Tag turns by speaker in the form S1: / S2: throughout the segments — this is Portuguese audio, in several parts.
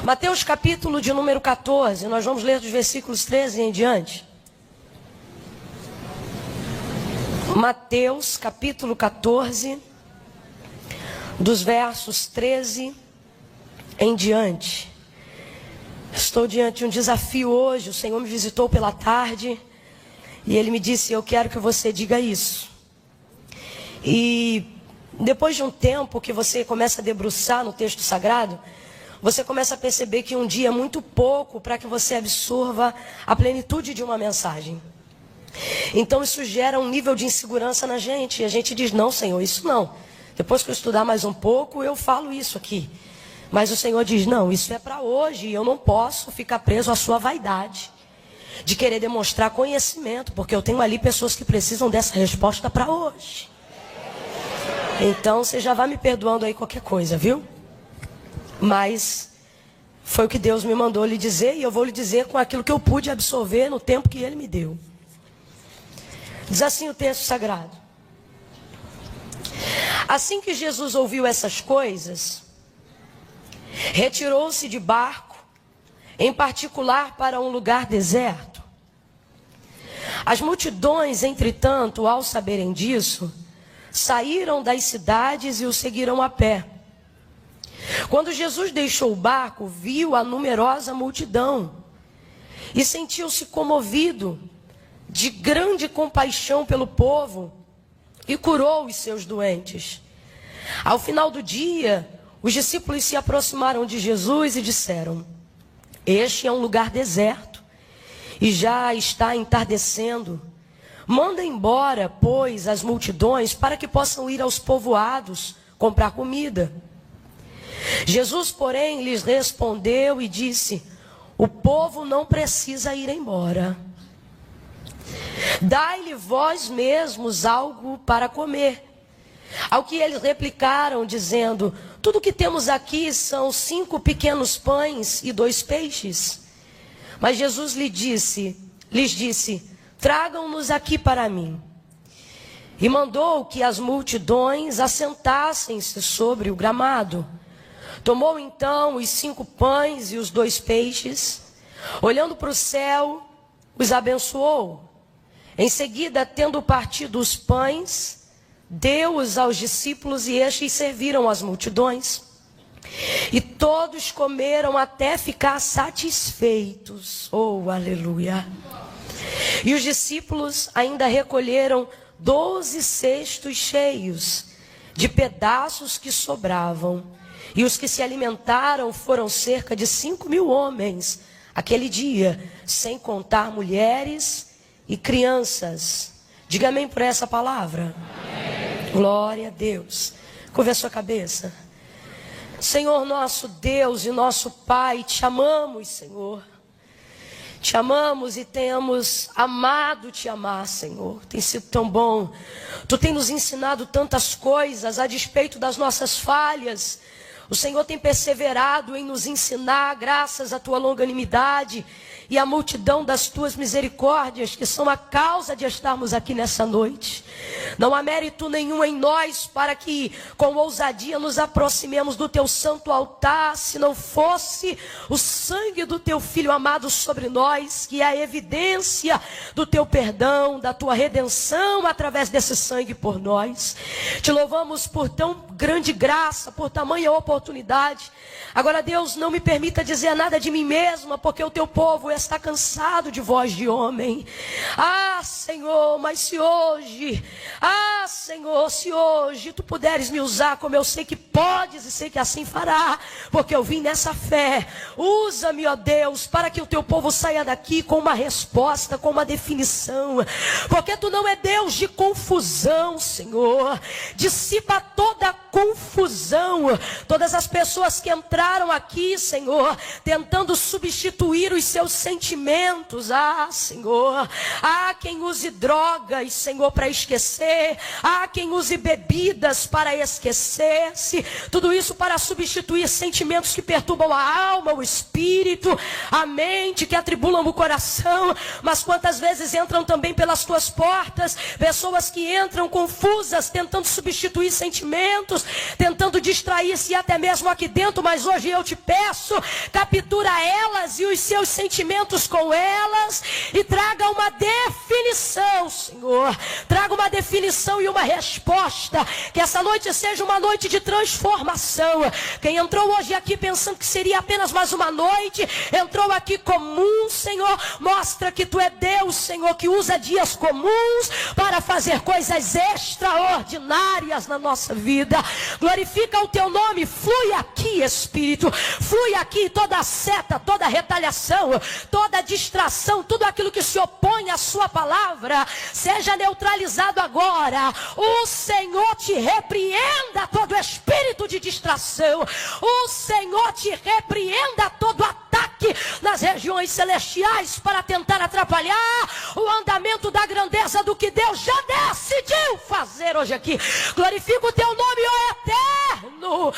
S1: Mateus capítulo de número 14, nós vamos ler dos versículos 13 em diante. Mateus capítulo 14, dos versos 13 em diante. Estou diante de um desafio hoje. O Senhor me visitou pela tarde e Ele me disse: eu quero que você diga isso. E depois de um tempo que você começa a debruçar no texto sagrado, você começa a perceber que um dia é muito pouco para que você absorva a plenitude de uma mensagem. Então isso gera um nível de insegurança na gente. E a gente diz: não, Senhor, isso não. Depois que eu estudar mais um pouco, eu falo isso aqui. Mas o Senhor diz: não, isso é para hoje. E eu não posso ficar preso à sua vaidade de querer demonstrar conhecimento, porque eu tenho ali pessoas que precisam dessa resposta para hoje. Então você já vai me perdoando aí qualquer coisa, viu? Mas foi o que Deus me mandou lhe dizer, e eu vou lhe dizer com aquilo que eu pude absorver no tempo que Ele me deu. Diz assim o texto sagrado: assim que Jesus ouviu essas coisas, retirou-se de barco, em particular para um lugar deserto. As multidões, entretanto, ao saberem disso, saíram das cidades e o seguiram a pé. Quando Jesus deixou o barco, viu a numerosa multidão e sentiu-se comovido de grande compaixão pelo povo e curou os seus doentes. Ao final do dia, os discípulos se aproximaram de Jesus e disseram: este é um lugar deserto e já está entardecendo. Manda embora, pois, as multidões para que possam ir aos povoados comprar comida. Jesus, porém, lhes respondeu e disse: o povo não precisa ir embora. Dai-lhe vós mesmos algo para comer. Ao que eles replicaram, dizendo: tudo que temos aqui são 5 pequenos pães e 2 peixes. Mas Jesus lhes disse: tragam-nos aqui para mim. E mandou que as multidões assentassem-se sobre o gramado. Tomou então os 5 pães e os 2 peixes, olhando para o céu, os abençoou. Em seguida, tendo partido os pães, deu-os aos discípulos e estes serviram as multidões. E todos comeram até ficar satisfeitos. Oh, aleluia! E os discípulos ainda recolheram 12 cestos cheios de pedaços que sobravam. E os que se alimentaram foram cerca de 5.000 homens aquele dia, sem contar mulheres e crianças. Diga amém por essa palavra. Amém. Glória a Deus. Curva a sua cabeça. Senhor nosso Deus e nosso Pai, te amamos, Senhor. Te amamos e temos amado te amar, Senhor. Tem sido tão bom. Tu tem nos ensinado tantas coisas a despeito das nossas falhas. O Senhor tem perseverado em nos ensinar, graças à tua longanimidade e à multidão das tuas misericórdias, que são a causa de estarmos aqui nessa noite. Não há mérito nenhum em nós para que com ousadia nos aproximemos do teu santo altar, se não fosse o sangue do teu Filho amado sobre nós, que é a evidência do teu perdão, da tua redenção através desse sangue por nós. Te louvamos por tão grande graça, por tamanha oportunidade. Agora, Deus, não me permita dizer nada de mim mesma, porque o teu povo está cansado de voz de homem. Ah, Senhor, mas se hoje, Senhor, se hoje tu puderes me usar como eu sei que podes e sei que assim fará, porque eu vim nessa fé. Usa-me, ó Deus, para que o teu povo saia daqui com uma resposta, com uma definição, porque tu não é Deus de confusão, Senhor. Dissipa toda a confusão, todas as pessoas que entraram aqui, Senhor, tentando substituir os seus sentimentos. Senhor, há quem use drogas, Senhor, para esquecer. esquecer. Há quem use bebidas para esquecer-se. Tudo isso para substituir sentimentos que perturbam a alma, o espírito, a mente, que atribulam o coração. Mas quantas vezes entram também pelas tuas portas pessoas que entram confusas, tentando substituir sentimentos, tentando distrair-se até mesmo aqui dentro. Mas hoje eu te peço, captura elas e os seus sentimentos com elas e traga uma definição, Senhor. Traga uma definição e uma resposta. Que essa noite seja uma noite de transformação. Quem entrou hoje aqui pensando que seria apenas mais uma noite, entrou aqui comum, Senhor. Mostra que Tu é Deus, Senhor, que usa dias comuns para fazer coisas extraordinárias na nossa vida. Glorifica o Teu nome. Flui aqui, Espírito. Flui aqui toda seta, toda retaliação, toda distração, tudo aquilo que se opõe à Sua palavra, seja neutralizado agora. O Senhor te repreenda todo espírito de distração. O Senhor te repreenda todo ataque nas regiões celestiais para tentar atrapalhar o andamento da grandeza do que Deus já decidiu fazer hoje aqui. Glorifica o Teu nome, ó Eterno.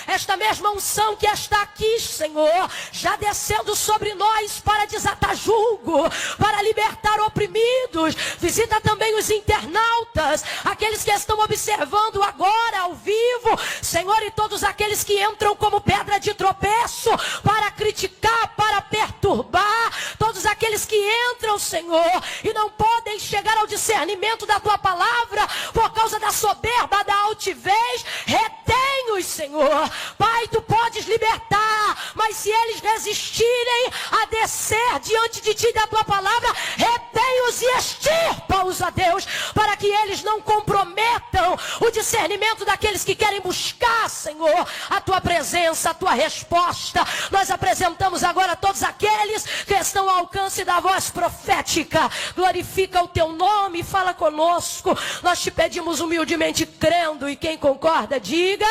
S1: Esta mesma unção que está aqui, Senhor, já descendo sobre nós para desatar julgo, para libertar oprimidos. Visita também os internautas, aqueles que estão observando agora ao vivo, Senhor, e todos aqueles que entram como pedra de tropeço para criticar, para perturbar, todos aqueles que entram, Senhor, e não podem chegar ao discernimento da Tua palavra por causa da soberba, da altivez. Retém-os, Senhor. Pai, Tu podes libertar, mas se eles resistirem a descer diante de Ti da Tua palavra, retém-os e extirpa-os, a Deus, para que eles não comprometam o discernimento daqueles que querem buscar, Senhor, a Tua presença, a Tua resposta. Nós apresentamos agora todos aqueles que estão ao alcance da voz profética. Glorifica o Teu nome e fala conosco. Nós te pedimos humildemente, crendo, e quem concorda, diga: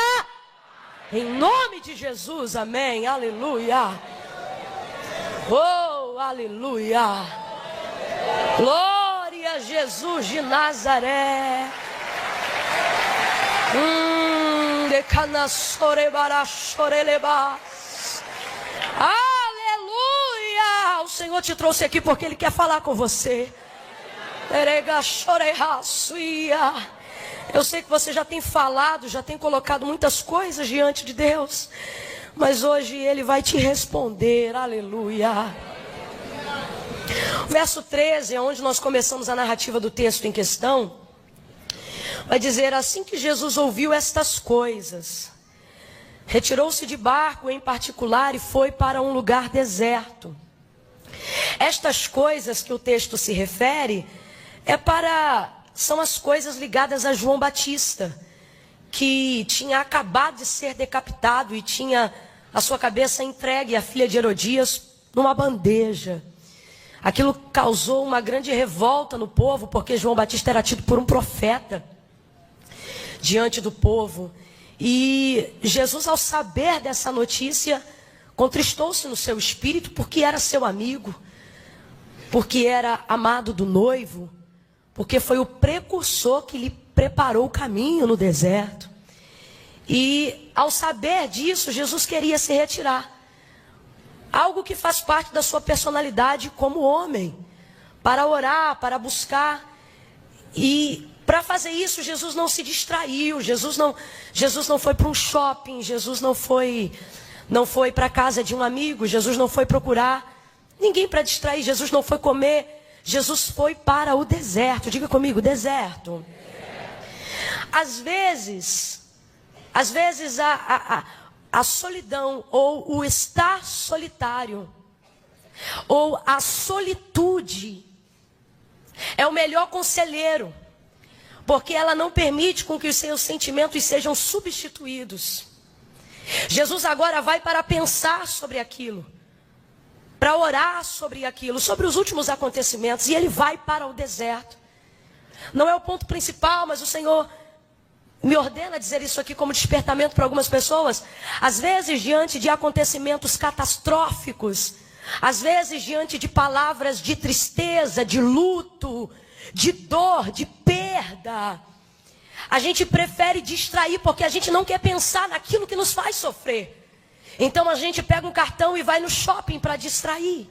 S1: em nome de Jesus, amém, aleluia. Oh, aleluia. Glória a Jesus de Nazaré. Aleluia. O Senhor te trouxe aqui porque Ele quer falar com você. Eu sei que você já tem falado, já tem colocado muitas coisas diante de Deus, mas hoje Ele vai te responder. Aleluia. O verso 13 é onde nós começamos a narrativa do texto em questão. Vai dizer: assim que Jesus ouviu estas coisas, retirou-se de barco em particular e foi para um lugar deserto. Estas coisas que o texto se refere são as coisas ligadas a João Batista, que tinha acabado de ser decapitado e tinha a sua cabeça entregue à filha de Herodias numa bandeja. Aquilo causou uma grande revolta no povo, porque João Batista era tido por um profeta diante do povo. E Jesus, ao saber dessa notícia, contristou-se no seu espírito, porque era seu amigo, porque era amado do noivo, porque foi o precursor que lhe preparou o caminho no deserto. E ao saber disso, Jesus queria se retirar. Algo que faz parte da sua personalidade como homem, para orar, para buscar. E para fazer isso, Jesus não se distraiu, Jesus não foi para um shopping, Jesus não foi para a casa de um amigo, Jesus não foi procurar ninguém para distrair, Jesus não foi comer, Jesus foi para o deserto. Diga comigo, deserto. Às vezes a solidão, ou o estar solitário, ou a solitude, é o melhor conselheiro, porque ela não permite com que os seus sentimentos sejam substituídos. Jesus agora vai para pensar sobre aquilo, para orar sobre aquilo, sobre os últimos acontecimentos, e ele vai para o deserto. Não é o ponto principal, mas o Senhor me ordena dizer isso aqui como despertamento para algumas pessoas. Às vezes, diante de acontecimentos catastróficos, Às vezes, diante de palavras de tristeza, de luto, de dor, de perda, a gente prefere distrair porque a gente não quer pensar naquilo que nos faz sofrer. Então a gente pega um cartão e vai no shopping para distrair.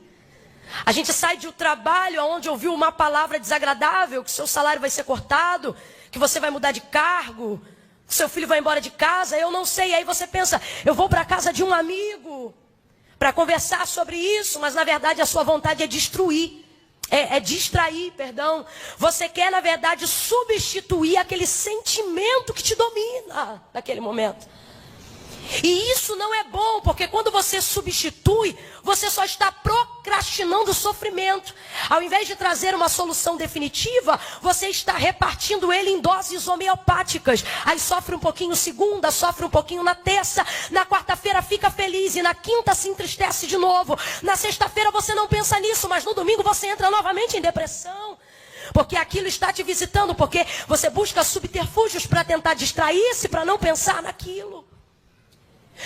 S1: A gente sai de um trabalho onde ouviu uma palavra desagradável, que seu salário vai ser cortado, que você vai mudar de cargo, que seu filho vai embora de casa, eu não sei. E aí você pensa, eu vou para a casa de um amigo para conversar sobre isso, mas na verdade a sua vontade é distrair. Você quer, na verdade, substituir aquele sentimento que te domina naquele momento. E isso não é bom, porque quando você substitui, você só está procrastinando o sofrimento. Ao invés de trazer uma solução definitiva, você está repartindo ele em doses homeopáticas. Aí sofre um pouquinho segunda, sofre um pouquinho na terça, na quarta-feira fica feliz e na quinta se entristece de novo. Na sexta-feira você não pensa nisso, mas no domingo você entra novamente em depressão. Porque aquilo está te visitando, porque você busca subterfúgios para tentar distrair-se, para não pensar naquilo.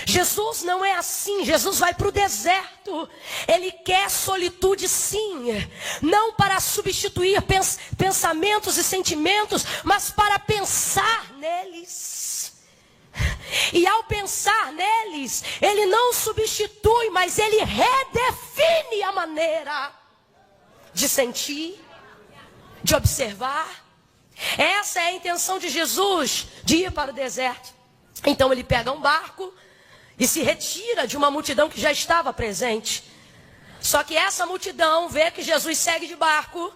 S1: Jesus não é assim. Jesus vai para o deserto. Ele quer solitude, sim, não para substituir pensamentos e sentimentos, mas para pensar neles. E ao pensar neles, ele não substitui, mas ele redefine a maneira de sentir, de observar. Essa é a intenção de Jesus, de ir para o deserto. Então ele pega um barco e se retira de uma multidão que já estava presente. Só que essa multidão vê que Jesus segue de barco.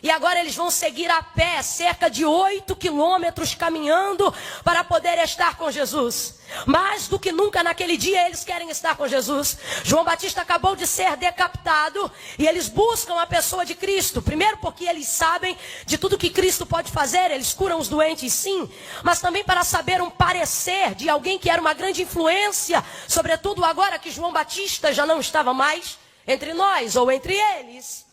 S1: E agora eles vão seguir a pé, cerca de 8 quilômetros caminhando para poder estar com Jesus. Mais do que nunca naquele dia eles querem estar com Jesus. João Batista acabou de ser decapitado e eles buscam a pessoa de Cristo. Primeiro porque eles sabem de tudo que Cristo pode fazer, eles curam os doentes sim. Mas também para saber um parecer de alguém que era uma grande influência, sobretudo agora que João Batista já não estava mais entre nós ou entre eles.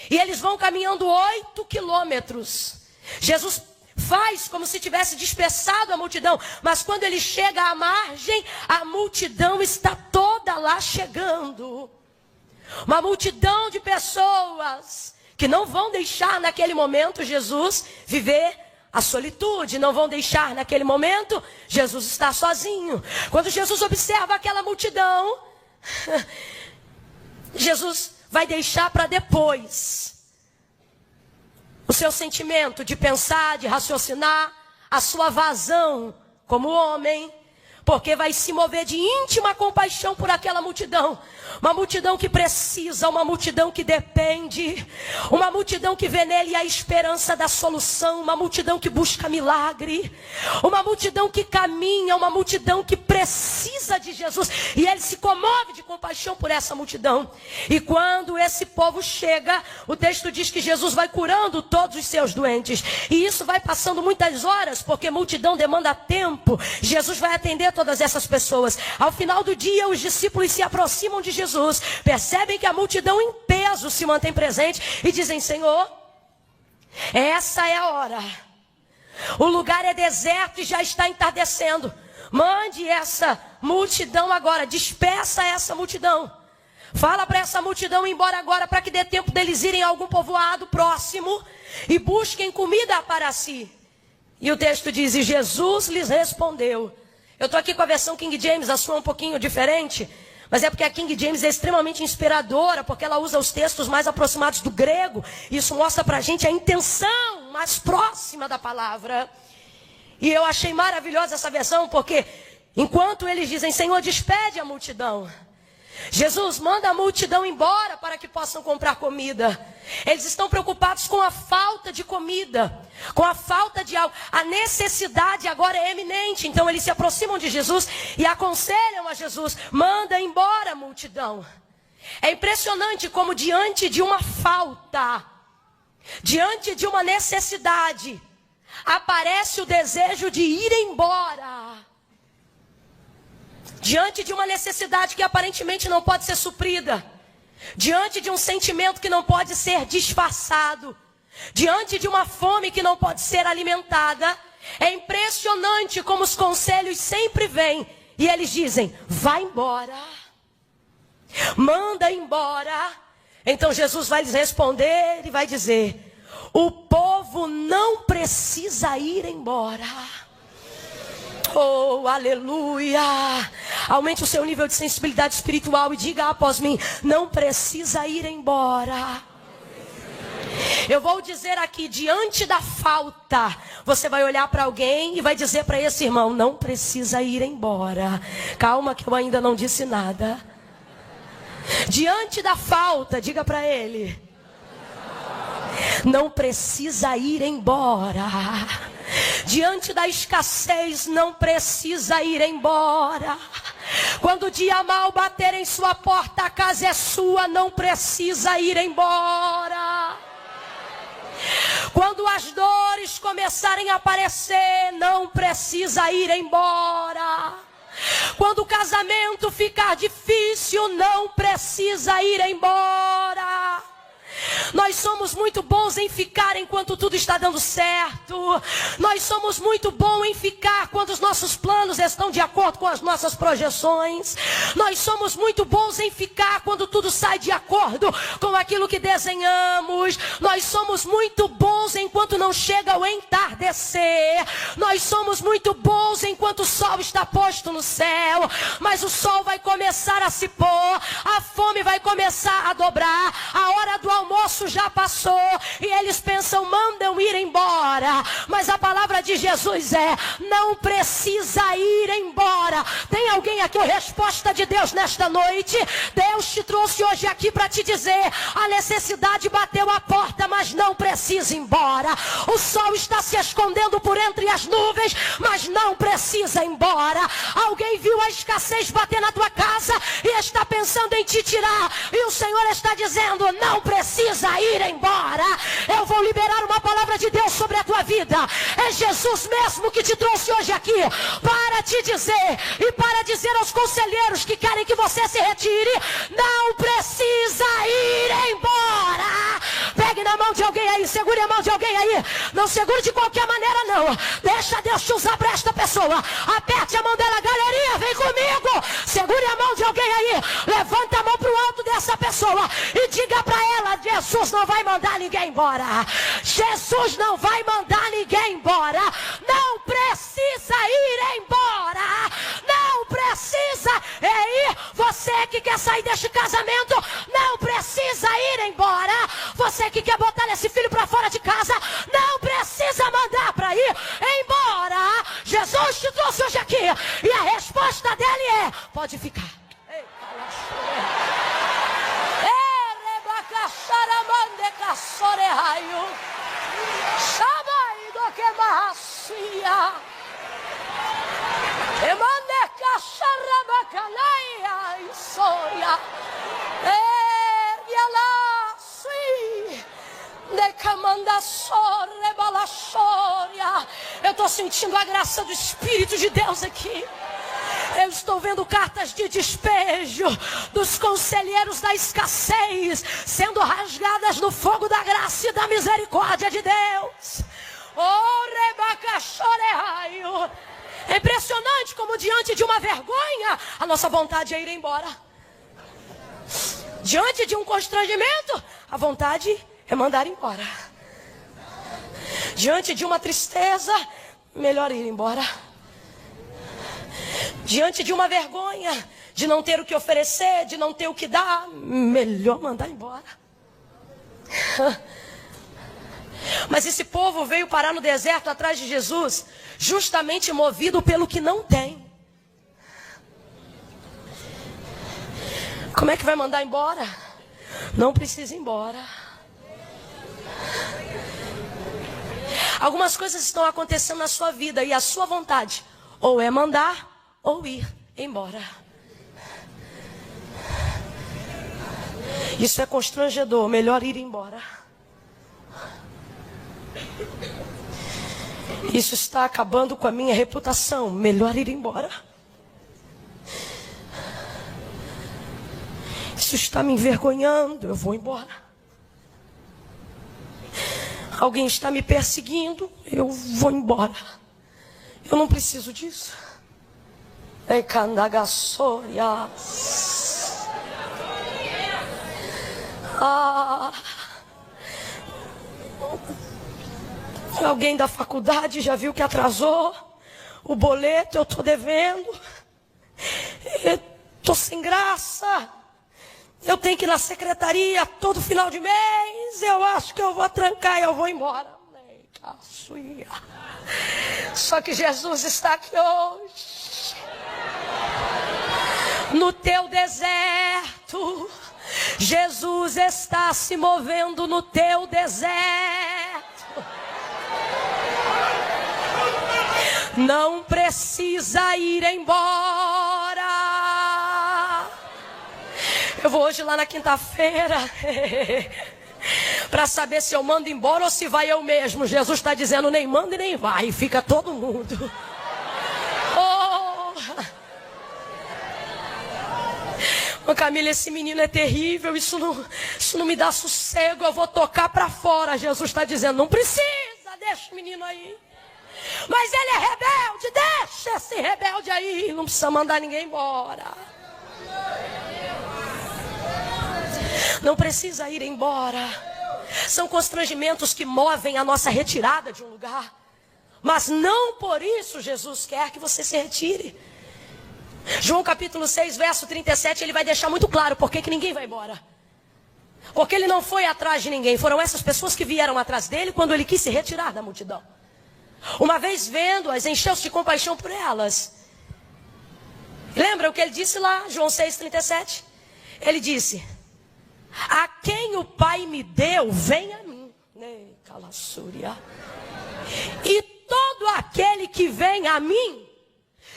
S1: E eles vão caminhando 8 quilômetros. Jesus faz como se tivesse dispersado a multidão. Mas quando ele chega à margem, a multidão está toda lá chegando. Uma multidão de pessoas que não vão deixar naquele momento Jesus viver a solitude. Não vão deixar naquele momento Jesus estar sozinho. Quando Jesus observa aquela multidão, Jesus vai deixar para depois o seu sentimento de pensar, de raciocinar, a sua vazão como homem, porque vai se mover de íntima compaixão por aquela multidão. Uma multidão que precisa, uma multidão que depende, uma multidão que vê nele a esperança da solução, uma multidão que busca milagre, uma multidão que caminha, uma multidão que precisa de Jesus. E ele se comove de compaixão por essa multidão. E quando esse povo chega, o texto diz que Jesus vai curando todos os seus doentes. E isso vai passando muitas horas, porque multidão demanda tempo. Jesus vai atender todas essas pessoas. Ao final do dia, os discípulos se aproximam de Jesus, percebem que a multidão em peso se mantém presente e dizem: Senhor, essa é a hora. O lugar é deserto e já está entardecendo. Mande essa multidão agora, dispersa essa multidão. Fala para essa multidão ir embora agora, para que dê tempo deles irem a algum povoado próximo e busquem comida para si. E o texto diz: e Jesus lhes respondeu. Eu estou aqui com a versão King James, a sua é um pouquinho diferente, mas é porque a King James é extremamente inspiradora, porque ela usa os textos mais aproximados do grego. Isso mostra para a gente a intenção mais próxima da palavra. E eu achei maravilhosa essa versão, porque enquanto eles dizem: Senhor, despede a multidão, Jesus manda a multidão embora para que possam comprar comida. Eles estão preocupados com a falta de comida, com a falta de algo. A necessidade agora é eminente. Então eles se aproximam de Jesus e aconselham a Jesus: manda embora a multidão. É impressionante como diante de uma falta, diante de uma necessidade, aparece o desejo de ir embora. Diante de uma necessidade que aparentemente não pode ser suprida, diante de um sentimento que não pode ser disfarçado, diante de uma fome que não pode ser alimentada, é impressionante como os conselhos sempre vêm e eles dizem: vai embora. Manda embora. Então Jesus vai lhes responder e vai dizer: o povo não precisa ir embora. Oh, aleluia. Aumente o seu nível de sensibilidade espiritual e diga após mim: não precisa ir embora. Eu vou dizer aqui, diante da falta, você vai olhar para alguém e vai dizer para esse irmão: não precisa ir embora. Calma que eu ainda não disse nada. Diante da falta, diga para ele: não precisa ir embora. Diante da escassez, não precisa ir embora. Quando o dia mal bater em sua porta, a casa é sua, não precisa ir embora. Quando as dores começarem a aparecer, não precisa ir embora. Quando o casamento ficar difícil, não precisa ir embora. Nós somos muito bons em ficar enquanto tudo está dando certo. Nós somos muito bons em ficar quando os nossos planos estão de acordo com as nossas projeções. Nós somos muito bons em ficar quando tudo sai de acordo com aquilo que desenhamos. Nós somos muito bons enquanto não chega o entardecer. Nós somos muito bons enquanto o sol está posto no céu. Mas o sol vai começar a se pôr, a fome vai começar a dobrar, a hora do almoço já passou e eles pensam: mandam ir embora. Mas a palavra de Jesus é: não precisa ir embora. Tem alguém aqui? A resposta de Deus nesta noite. Deus te trouxe hoje aqui para te dizer: a necessidade bateu a porta, mas não precisa ir embora. O sol está se escondendo por entre as nuvens, mas não precisa ir embora. Alguém viu a escassez bater na tua casa e está pensando em te tirar, e o Senhor está dizendo: não precisa ir embora. Eu vou liberar uma palavra de Deus sobre a tua vida. É Jesus mesmo que te trouxe hoje aqui para te dizer e para dizer aos conselheiros que querem que você se retire: não precisa ir embora. Pegue na mão de alguém aí, segure a mão de alguém aí. Não segure de qualquer maneira não. Deixa Deus te usar para esta pessoa. Aperte a mão dela, galerinha, vem comigo. Segure a mão de alguém aí. Levanta a mão para o alto dessa pessoa e diga para ela: Jesus não vai mandar ninguém embora. Jesus não vai mandar ninguém embora. Não precisa ir embora. Não precisa ir. Você que quer sair deste casamento, não precisa ir embora. Você que quer botar esse filho para fora de casa, não precisa mandar para ir embora. Jesus te trouxe hoje aqui e a resposta dele é: pode ficar. Ei, eu estou sentindo a graça do Espírito de Deus aqui. Eu estou vendo cartas de despejo dos conselheiros da escassez sendo rasgadas no fogo da graça e da misericórdia de Deus. É impressionante como diante de uma vergonha a nossa vontade é ir embora. Diante de um constrangimento, a vontade é mandar embora. Diante de uma tristeza, melhor ir embora. Diante de uma vergonha, de não ter o que oferecer, de não ter o que dar, melhor mandar embora. Mas esse povo veio parar no deserto atrás de Jesus, justamente movido pelo que não tem. Como é que vai mandar embora? Não precisa ir embora. Algumas coisas estão acontecendo na sua vida e a sua vontade ou é mandar ou ir embora. Isso é constrangedor, melhor ir embora. Isso está acabando com a minha reputação, melhor ir embora. Isso está me envergonhando, eu vou embora. Alguém está me perseguindo, eu vou embora. Eu não preciso disso. Alguém da faculdade já viu que atrasou o boleto, eu estou devendo. Estou sem graça. Eu tenho que ir na secretaria todo final de mês. Eu acho que eu vou trancar e eu vou embora. Só que Jesus está aqui hoje. No teu deserto. Jesus está se movendo no teu deserto. Não precisa ir embora. Eu vou hoje lá na quinta-feira para saber se eu mando embora ou se vai eu mesmo. Jesus está dizendo, nem manda e nem vai. Fica todo mundo. Oh, Camila, esse menino é terrível. Isso não me dá sossego. Eu vou tocar para fora. Jesus está dizendo, não precisa. Deixa o menino aí. Mas ele é rebelde. Deixa esse rebelde aí. Não precisa mandar ninguém embora. Não precisa ir embora. São constrangimentos que movem a nossa retirada de um lugar. Mas não por isso Jesus quer que você se retire. João capítulo 6, verso 37, ele vai deixar muito claro por que ninguém vai embora. Porque ele não foi atrás de ninguém. Foram essas pessoas que vieram atrás dele quando ele quis se retirar da multidão. Uma vez vendo-as, encheu-se de compaixão por elas. Lembra o que ele disse lá, João 6, 37? Ele disse, a quem o Pai me deu, vem a mim. E todo aquele que vem a mim,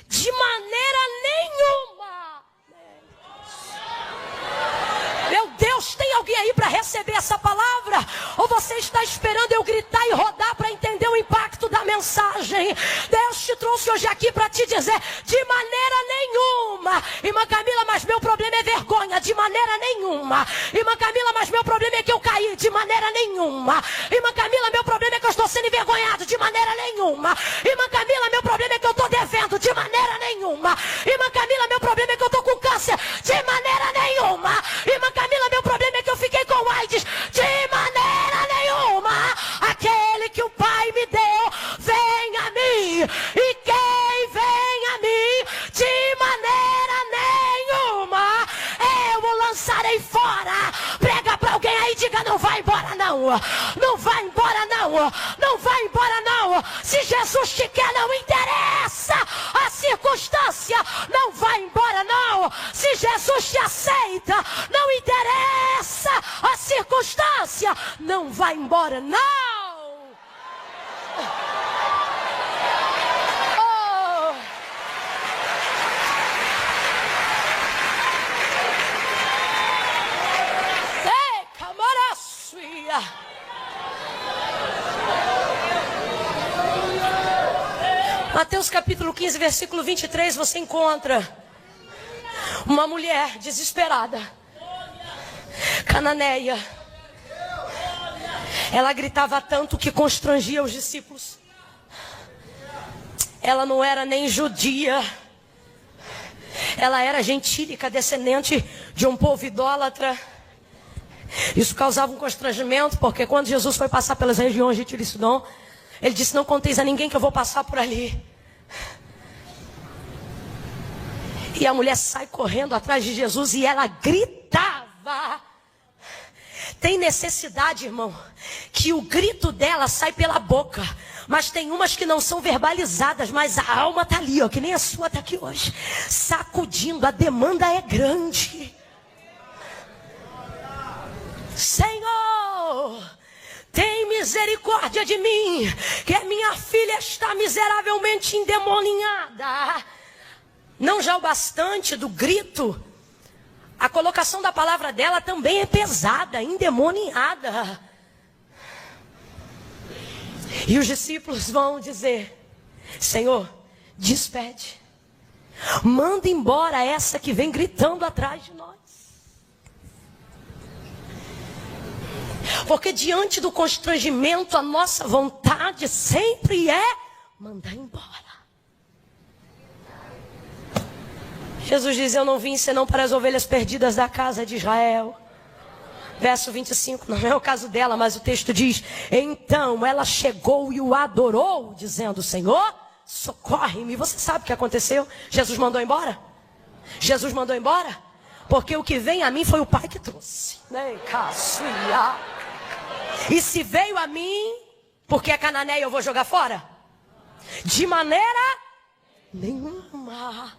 S1: de maneira nenhuma. Meu Deus, tem alguém aí para receber essa palavra? Ou você está esperando eu gritar e rodar para entender o impacto da mensagem? Deus te trouxe hoje aqui para te dizer, de maneira nenhuma. Irmã Camila, mas meu problema é vergonha. De maneira nenhuma. Irmã Camila, mas meu problema é que eu caí. De maneira nenhuma. Irmã Camila, meu problema é que eu estou sendo envergonhado. De maneira nenhuma. Irmã Camila, meu problema é que eu estou devendo. De maneira nenhuma. Irmã Camila, meu problema é que eu estou com câncer. De maneira nenhuma. Irmã Camila, meu problema é que eu fiquei com AIDS. De maneira nenhuma. Aquele que o Pai me deu, vem a mim. E quem vem a mim, de maneira nenhuma, eu o lançarei fora. Prega para alguém aí, diga, não vai embora não. Não vai embora não. Não vai embora não. Se Jesus te quer, não interessa a circunstância. Não vai embora não. Se Jesus te aceita, não interessa a circunstância. Não vai embora não. Mateus capítulo 15, versículo 23, você encontra uma mulher desesperada, cananeia. Ela gritava tanto que constrangia os discípulos. Ela não era nem judia. Ela era gentílica, descendente de um povo idólatra. Isso causava um constrangimento, porque quando Jesus foi passar pelas regiões de Tiro e Sidom, ele disse, não conteis a ninguém que eu vou passar por ali. E a mulher sai correndo atrás de Jesus e ela gritava. Tem necessidade, irmão, que o grito dela sai pela boca. Mas tem umas que não são verbalizadas, mas a alma está ali, ó, que nem a sua está aqui hoje. Sacudindo, a demanda é grande. Senhor, tem misericórdia de mim, que a minha filha está miseravelmente endemoniada. Não já o bastante do grito, a colocação da palavra dela também é pesada, endemoniada. E os discípulos vão dizer, Senhor, despede. Manda embora essa que vem gritando atrás de nós. Porque diante do constrangimento, a nossa vontade sempre é mandar embora. Jesus diz, eu não vim senão para as ovelhas perdidas da casa de Israel. Verso 25, não é o caso dela, mas o texto diz: então ela chegou e o adorou, dizendo: Senhor, socorre-me. Você sabe o que aconteceu? Jesus mandou embora? Jesus mandou embora? Porque o que vem a mim foi o Pai que trouxe. E se veio a mim, porque é cananeia, eu vou jogar fora? De maneira nenhuma.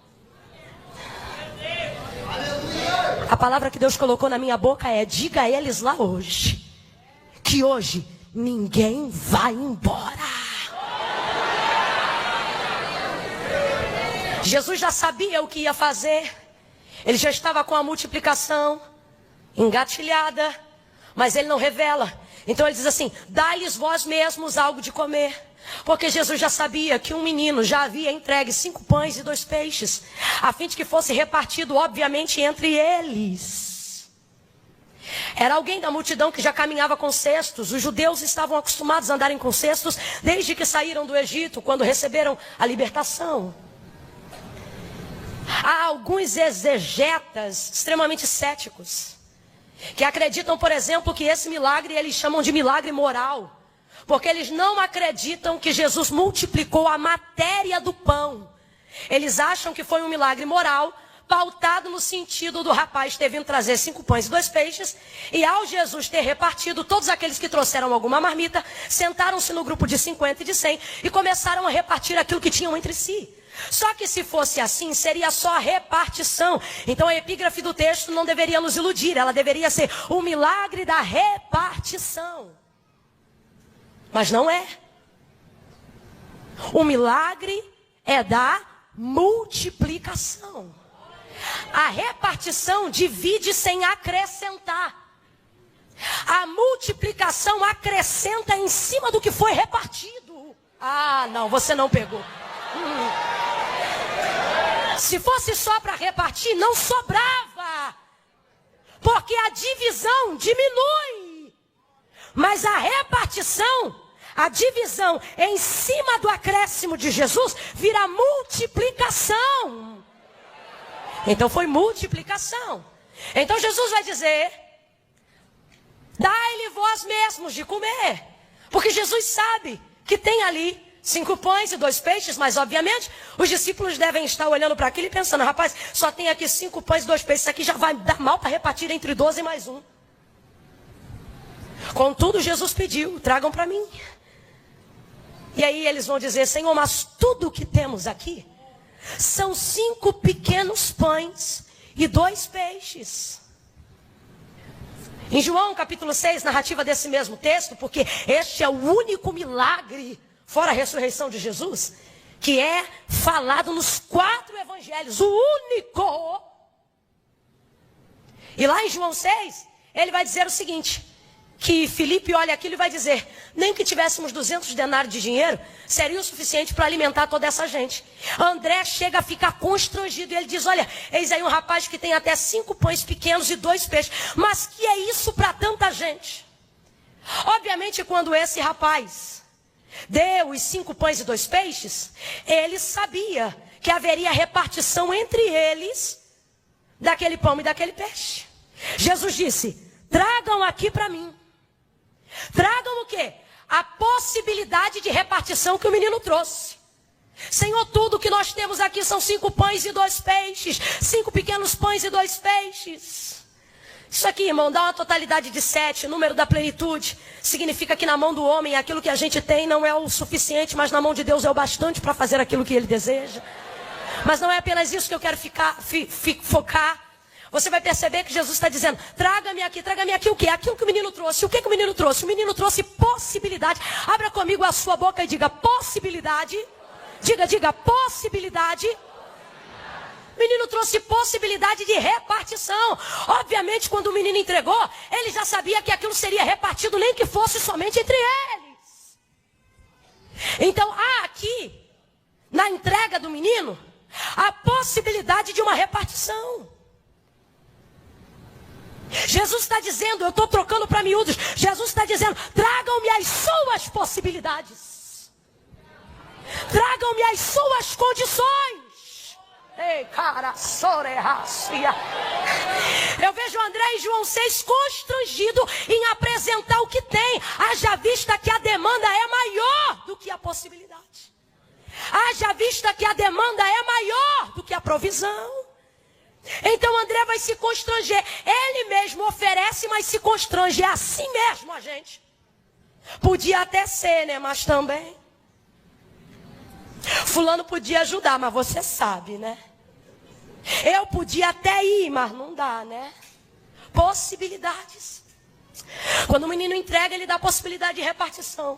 S1: A palavra que Deus colocou na minha boca é: diga a eles lá hoje, que hoje ninguém vai embora. Jesus já sabia o que ia fazer. Ele já estava com a multiplicação engatilhada, mas ele não revela. Então ele diz assim: dai-lhes vós mesmos algo de comer. Porque Jesus já sabia que um menino já havia entregue 5 pães e 2 peixes, a fim de que fosse repartido, obviamente, entre eles. Era alguém da multidão que já caminhava com cestos. Os judeus estavam acostumados a andarem com cestos desde que saíram do Egito, quando receberam a libertação. Há alguns exegetas extremamente céticos que acreditam, por exemplo, que esse milagre eles chamam de milagre moral. Porque eles não acreditam que Jesus multiplicou a matéria do pão. Eles acham que foi um milagre moral, pautado no sentido do rapaz ter vindo trazer 5 pães e 2 peixes. E ao Jesus ter repartido, todos aqueles que trouxeram alguma marmita, sentaram-se no grupo de 50 e de 100 e começaram a repartir aquilo que tinham entre si. Só que se fosse assim, seria só a repartição. Então a epígrafe do texto não deveria nos iludir, ela deveria ser o milagre da repartição. Mas não é. O milagre é da multiplicação. A repartição divide sem acrescentar. A multiplicação acrescenta em cima do que foi repartido. Ah, não, você não pegou. Se fosse só para repartir, não sobrava. Porque a divisão diminui. Mas a repartição, a divisão em cima do acréscimo de Jesus, vira multiplicação. Então foi multiplicação. Então Jesus vai dizer: dai-lhe vós mesmos de comer. Porque Jesus sabe que tem ali 5 pães e 2 peixes, mas obviamente os discípulos devem estar olhando para aquilo e pensando: rapaz, só tem aqui 5 pães e 2 peixes, isso aqui já vai dar mal para repartir entre 12 e mais 1. Contudo, Jesus pediu: tragam para mim. E aí eles vão dizer: Senhor, mas tudo o que temos aqui são 5 pequenos pães e 2 peixes. Em João capítulo 6, narrativa desse mesmo texto, porque este é o único milagre, fora a ressurreição de Jesus, que é falado nos 4 evangelhos, o único. E lá em João 6, ele vai dizer o seguinte: que Filipe olha aquilo e vai dizer: nem que tivéssemos 200 denários de dinheiro, seria o suficiente para alimentar toda essa gente. André chega a ficar constrangido e ele diz: olha, eis aí um rapaz que tem até 5 pães pequenos e 2 peixes, mas que é isso para tanta gente? Obviamente, quando esse rapaz deu os 5 pães e 2 peixes, ele sabia que haveria repartição entre eles daquele pão e daquele peixe. Jesus disse: tragam aqui para mim. Tragam o quê? A possibilidade de repartição que o menino trouxe. Senhor, tudo que nós temos aqui são 5 pães e 2 peixes. 5 pequenos pães e 2 peixes. Isso aqui, irmão, dá uma totalidade de 7, número da plenitude. Significa que na mão do homem aquilo que a gente tem não é o suficiente, mas na mão de Deus é o bastante para fazer aquilo que Ele deseja. Mas não é apenas isso que eu quero focar. Você vai perceber que Jesus está dizendo: traga-me aqui o quê? Aquilo que o menino trouxe. O que o menino trouxe? O menino trouxe possibilidade. Abra comigo a sua boca e diga: possibilidade. Diga, possibilidade. O menino trouxe possibilidade de repartição. Obviamente, quando o menino entregou, ele já sabia que aquilo seria repartido, nem que fosse somente entre eles. Então, há aqui, na entrega do menino, a possibilidade de uma repartição. Jesus está dizendo: eu estou trocando para miúdos. Jesus está dizendo: tragam-me as suas possibilidades. Tragam-me as suas condições. Ei, cara, sorerracia. Eu vejo André em João 6 constrangido em apresentar o que tem, haja vista que a demanda é maior do que a possibilidade. Haja vista que a demanda é maior do que a provisão. Então André vai se constranger. Ele mesmo oferece, mas se constrange. É assim mesmo, a gente. Podia até ser, né? Mas também. Fulano podia ajudar, mas você sabe, né? Eu podia até ir, mas não dá, né? Possibilidades. Quando o menino entrega, ele dá possibilidade de repartição.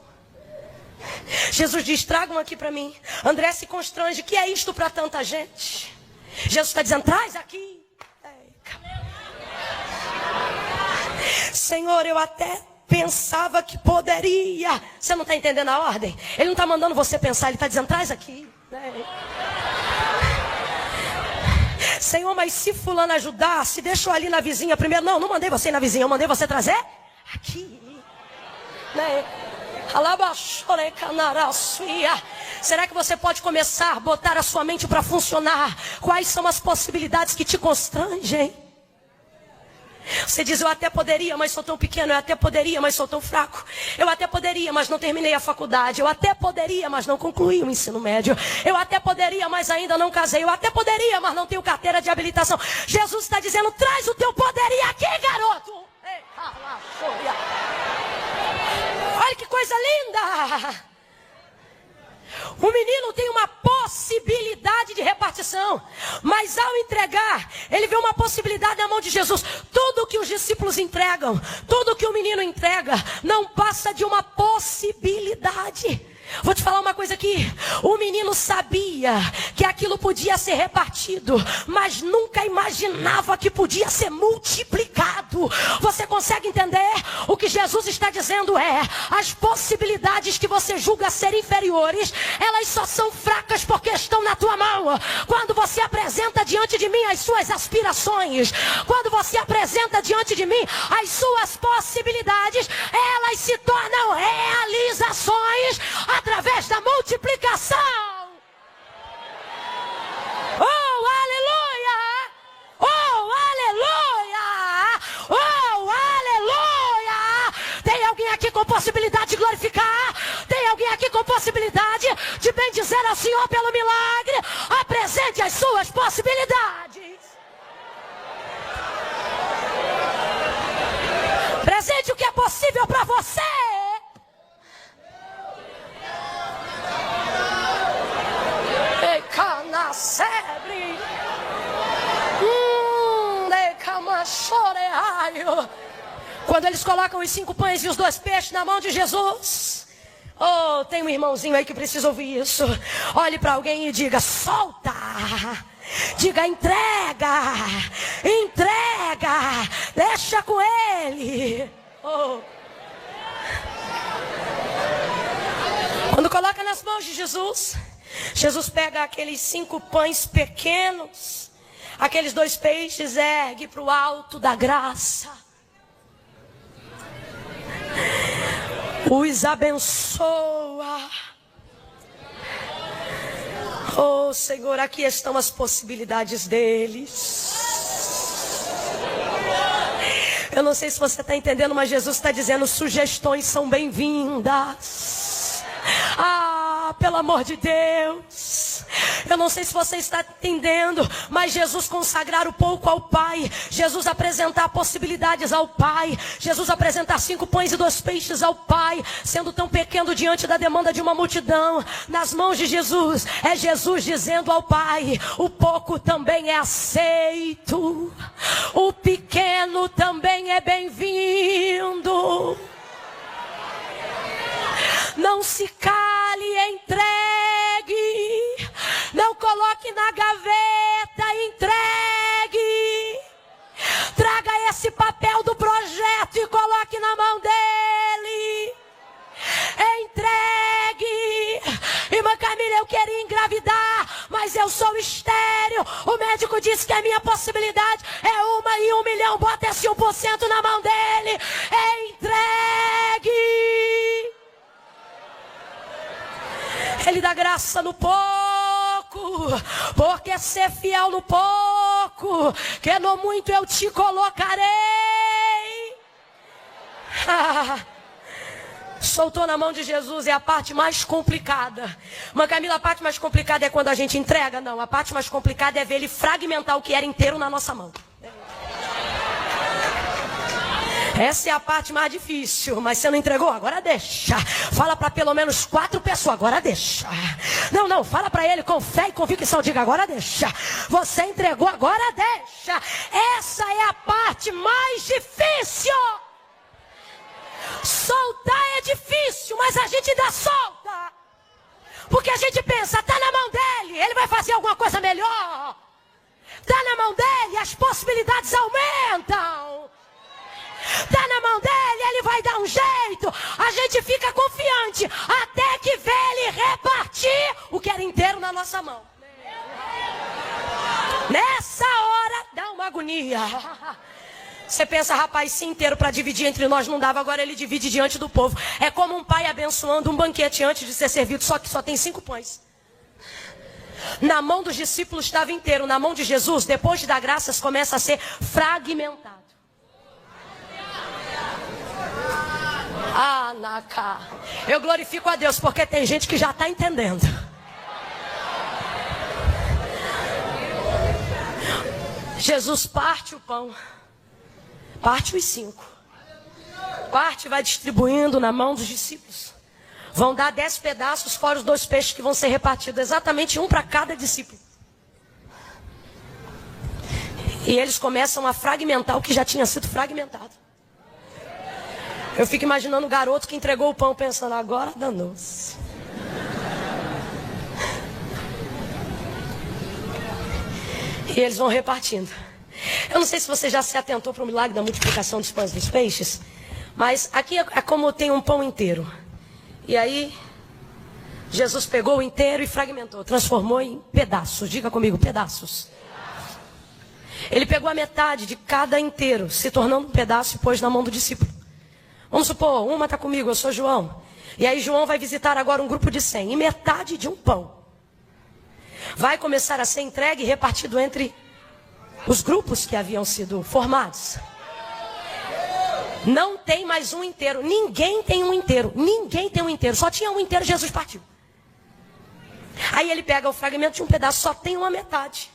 S1: Jesus diz, tragam aqui para mim. André se constrange, que é isto para tanta gente? Jesus está dizendo, traz aqui. Senhor, eu até pensava que poderia. Você não está entendendo a ordem? Ele não está mandando você pensar, ele está dizendo, traz aqui. Senhor, mas se fulano ajudar, se deixou ali na vizinha primeiro. Não mandei você ir na vizinha, eu mandei você trazer aqui. Será que você pode começar a botar a sua mente para funcionar? Quais são as possibilidades que te constrangem? Você diz, eu até poderia, mas sou tão pequeno. Eu até poderia, mas sou tão fraco. Eu até poderia, mas não terminei a faculdade. Eu até poderia, mas não concluí o ensino médio. Eu até poderia, mas ainda não casei. Eu até poderia, mas não tenho carteira de habilitação. Jesus está dizendo, traz o teu poderia aqui, garoto. Olha que coisa linda. O menino tem uma possibilidade de repartição, mas ao entregar, ele vê uma possibilidade na mão de Jesus. Tudo que os discípulos entregam, tudo que o menino entrega, não passa de uma possibilidade. Vou te falar uma coisa aqui. O menino sabia que aquilo podia ser repartido, mas nunca imaginava que podia ser multiplicado. Você consegue entender? O que Jesus está dizendo é, as possibilidades que você julga ser inferiores, elas só são fracas porque estão na tua mão. Quando você apresenta diante de mim as suas aspirações, quando você apresenta diante de mim as suas possibilidades, elas se tornam realizações através da multiplicação. Oh, aleluia! Oh, aleluia! Oh, aleluia! Tem alguém aqui com possibilidade de glorificar? Tem alguém aqui com possibilidade de bendizer ao Senhor pelo milagre? Apresente as suas possibilidades. Presente o que é possível para você. Quando eles colocam os 5 pães e os 2 peixes na mão de Jesus, oh, tem um irmãozinho aí que precisa ouvir isso. Olhe para alguém e diga, solta. Diga, entrega. Entrega. Deixa com ele. Oh. Quando coloca nas mãos de Jesus, Jesus pega aqueles 5 pães pequenos, aqueles 2 peixes, ergue para o alto da graça, os abençoa. Oh Senhor, aqui estão as possibilidades deles. Eu não sei se você está entendendo, mas Jesus está dizendo, sugestões são bem-vindas. Ah, pelo amor de Deus. Eu não sei se você está entendendo, mas Jesus consagrar o pouco ao Pai, Jesus apresentar possibilidades ao Pai, Jesus apresentar 5 pães e 2 peixes ao Pai, sendo tão pequeno diante da demanda de uma multidão, nas mãos de Jesus, é Jesus dizendo ao Pai, o pouco também é aceito, o pequeno também é bem-vindo. Não se cale, entregue. Não coloque na gaveta, entregue. Traga esse papel do projeto e coloque na mão dele. Entregue. Irmã Camila, eu queria engravidar, mas eu sou estéril. O médico disse que a minha possibilidade é 1 em 1 milhão. Bota esse 1% na mão dele. Entregue. Ele dá graça no pouco. porque ser fiel no pouco, que no muito eu te colocarei. Soltou na mão de Jesus é a parte mais complicada. Mas Camila, a parte mais complicada é quando a gente entrega? Não, a parte mais complicada é ver ele fragmentar o que era inteiro na nossa mão. Essa é a parte mais difícil, mas você não entregou? Agora deixa. Fala para pelo menos 4 pessoas, agora deixa. Não, fala para ele com fé e convicção, diga, agora deixa. Você entregou, agora deixa. Essa é a parte mais difícil. Soltar é difícil, mas a gente ainda solta. Porque a gente pensa, tá na mão dele, ele vai fazer alguma coisa melhor. Tá na mão dele, as possibilidades aumentam. Tá na mão dele, ele vai dar um jeito. A gente fica confiante até que vê ele repartir o que era inteiro na nossa mão. Nessa hora dá uma agonia. Você pensa, rapaz, se inteiro para dividir entre nós não dava, agora ele divide diante do povo. É como um pai abençoando um banquete antes de ser servido, só que só tem 5 pães. Na mão dos discípulos estava inteiro, na mão de Jesus, depois de dar graças, começa a ser fragmentado. Ah, Naká. Eu glorifico a Deus porque tem gente que já está entendendo. Jesus parte o pão. Parte os 5. Parte e vai distribuindo na mão dos discípulos. Vão dar 10 pedaços fora os 2 peixes que vão ser repartidos. Exatamente um para cada discípulo. E eles começam a fragmentar o que já tinha sido fragmentado. Eu fico imaginando o garoto que entregou o pão pensando, agora danou-se. E eles vão repartindo. Eu não sei se você já se atentou para o milagre da multiplicação dos pães e dos peixes, mas aqui é como tem um pão inteiro. E aí, Jesus pegou o inteiro e fragmentou, transformou em pedaços. Diga comigo, pedaços. Ele pegou a metade de cada inteiro, se tornando um pedaço e pôs na mão do discípulo. Vamos supor, uma está comigo, eu sou João. E aí João vai visitar agora um grupo de 100. E metade de um pão vai começar a ser entregue e repartido entre os grupos que haviam sido formados. Não tem mais um inteiro. Ninguém tem um inteiro. Ninguém tem um inteiro. Só tinha um inteiro, Jesus partiu. Aí ele pega o fragmento de um pedaço, só tem uma metade.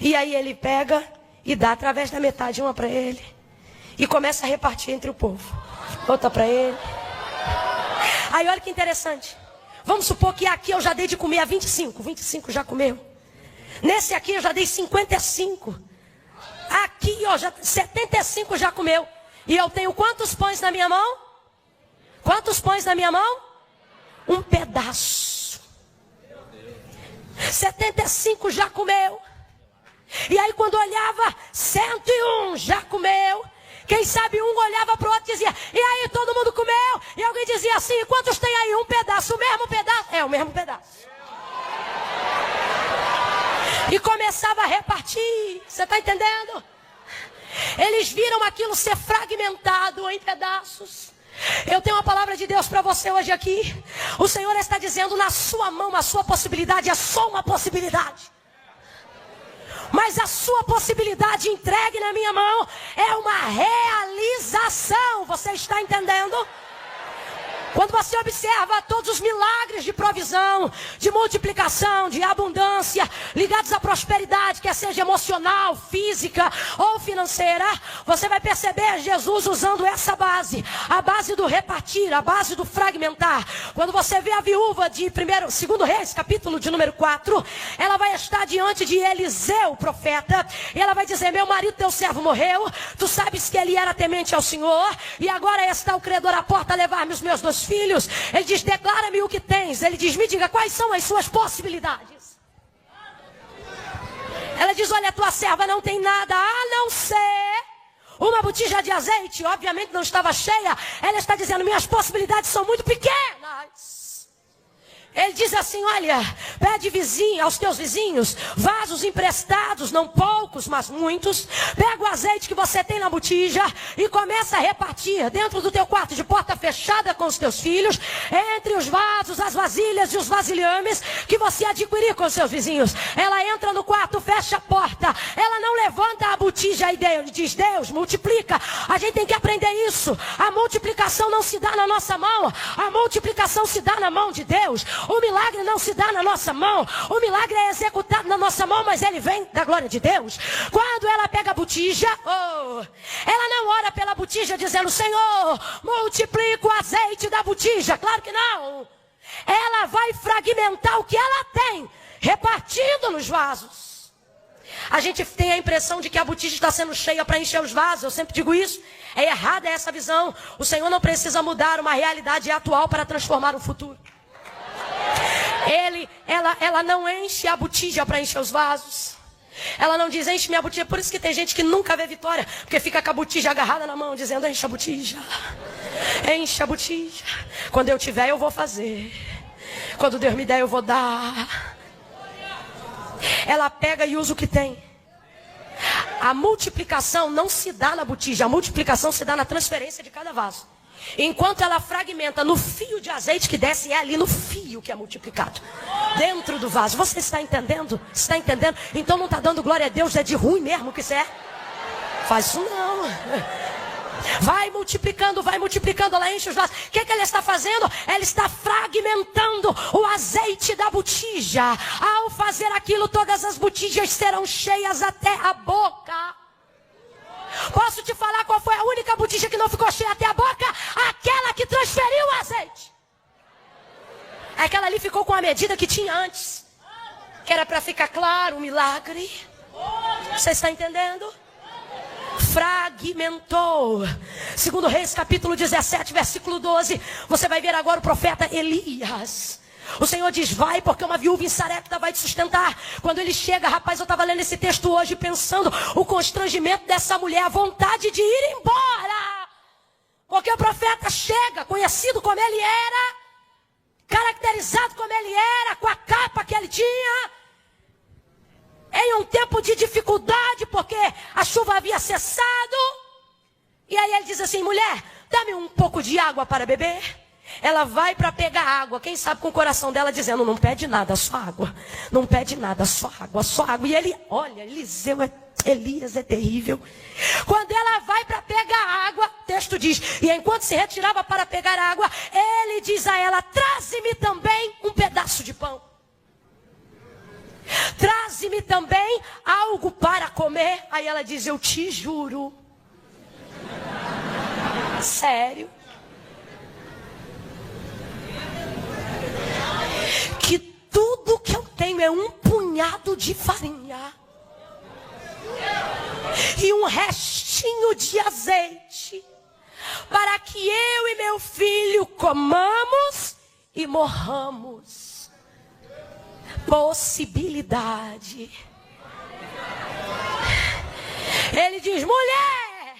S1: E aí ele pega e dá através da metade uma para ele. E começa a repartir entre o povo. Outra para ele. Aí olha que interessante. Vamos supor que aqui eu já dei de comer a 25. 25 já comeu. Nesse aqui eu já dei 55. Aqui, ó, 75 já comeu. E eu tenho quantos pães na minha mão? Quantos pães na minha mão? Um pedaço. 75 já comeu. E aí quando olhava, 101 já comeu. Quem sabe um olhava para o outro e dizia, e aí todo mundo comeu? E alguém dizia assim, quantos tem aí? Um pedaço, o mesmo pedaço? É, o mesmo pedaço. E começava a repartir. Você está entendendo? Eles viram aquilo ser fragmentado em pedaços. Eu tenho uma palavra de Deus para você hoje aqui. O Senhor está dizendo, na sua mão, a sua possibilidade é só uma possibilidade. Mas a sua possibilidade entregue na minha mão é uma realização. Você está entendendo? Quando você observa todos os milagres de provisão, de multiplicação, de abundância, ligados à prosperidade, quer seja emocional, física ou financeira, você vai perceber Jesus usando essa base, a base do repartir, a base do fragmentar. Quando você vê a viúva de 2 Reis, capítulo de número 4, ela vai estar diante de Eliseu, o profeta, e ela vai dizer, meu marido, teu servo morreu, tu sabes que ele era temente ao Senhor, e agora está o credor à porta a levar-me os meus 2 filhos. Ele diz, declara-me o que tens. Ele diz, me diga quais são as suas possibilidades. Ela diz, olha, tua serva não tem nada a não ser uma botija de azeite. Obviamente não estava cheia. Ela está dizendo, minhas possibilidades são muito pequenas. Ele diz assim, olha, pede aos teus vizinhos, vasos emprestados, não poucos, mas muitos. Pega o azeite que você tem na botija e começa a repartir dentro do teu quarto de porta fechada com os teus filhos, entre os vasos, as vasilhas e os vasilhames que você adquirir com os seus vizinhos. Ela entra no quarto, fecha a porta, ela não levanta a botija e diz, Deus, multiplica. A gente tem que aprender isso. A multiplicação não se dá na nossa mão, a multiplicação se dá na mão de Deus. O milagre não se dá na nossa mão. O milagre é executado na nossa mão, mas ele vem da glória de Deus. Quando ela pega a botija, ela não ora pela botija dizendo, Senhor, multiplica o azeite da botija. Claro que não. Ela vai fragmentar o que ela tem, repartindo nos vasos. A gente tem a impressão de que a botija está sendo cheia para encher os vasos. Eu sempre digo isso. É errada essa visão. O Senhor não precisa mudar uma realidade atual para transformar o futuro. Ela não enche a botija para encher os vasos. Ela não diz, enche minha botija. Por isso que tem gente que nunca vê vitória, porque fica com a botija agarrada na mão, dizendo, enche a botija. Enche a botija. Quando eu tiver, eu vou fazer. Quando Deus me der, eu vou dar. Ela pega e usa o que tem. A multiplicação não se dá na botija. A multiplicação se dá na transferência de cada vaso. Enquanto ela fragmenta no fio de azeite que desce, é ali no fio que é multiplicado. Dentro do vaso. Você está entendendo? Está entendendo? Então não está dando glória a Deus, é de ruim mesmo que isso é? Faz isso não. Vai multiplicando, ela enche os vasos. O que ela está fazendo? Ela está fragmentando o azeite da botija. Ao fazer aquilo, todas as botijas serão cheias até a boca. Posso te falar qual foi a única botija que não ficou cheia até a boca? Aquela que transferiu o azeite. Aquela ali ficou com a medida que tinha antes. Que era para ficar claro o milagre. Você está entendendo? Fragmentou. Segundo Reis, capítulo 17, versículo 12. Você vai ver agora o profeta Elias. O Senhor diz, vai, porque uma viúva em Sarepta vai te sustentar. Quando ele chega, rapaz, eu estava lendo esse texto hoje, pensando o constrangimento dessa mulher, a vontade de ir embora. Porque o profeta chega, conhecido como ele era, caracterizado como ele era, com a capa que ele tinha, em um tempo de dificuldade, porque a chuva havia cessado. E aí ele diz assim, mulher, dá-me um pouco de água para beber. Ela vai para pegar água, quem sabe com o coração dela dizendo, não pede nada, só água. Não pede nada, só água, só água. E ele, olha, Elias é terrível. Quando ela vai para pegar água, o texto diz, e enquanto se retirava para pegar água, ele diz a ela, traze-me também um pedaço de pão. Traze-me também algo para comer. Aí ela diz, eu te juro. Sério. Que tudo que eu tenho é um punhado de farinha e um restinho de azeite, para que eu e meu filho comamos e morramos. Possibilidade. Ele diz, mulher,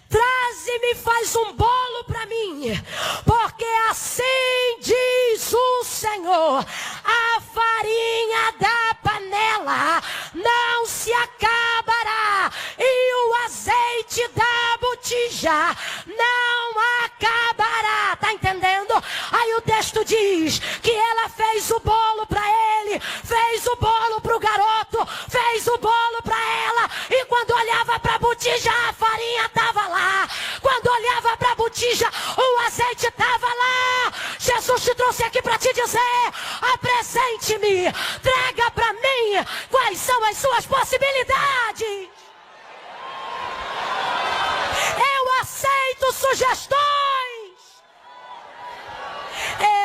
S1: traze-me, faz um bolo para mim, porque assim diz o Senhor, a farinha da panela não se acabará, e o azeite da botija não acabará. Está entendendo? Aí o texto diz que ela fez o bolo para ele, fez o bolo para o garoto, fez o bolo para ela, e quando olhava para a botija, a farinha estava lá. Quando olhava para a botija, o azeite estava lá. Jesus te trouxe aqui para te dizer, apresente-me, traga para mim quais são as suas possibilidades. Eu aceito sugestões.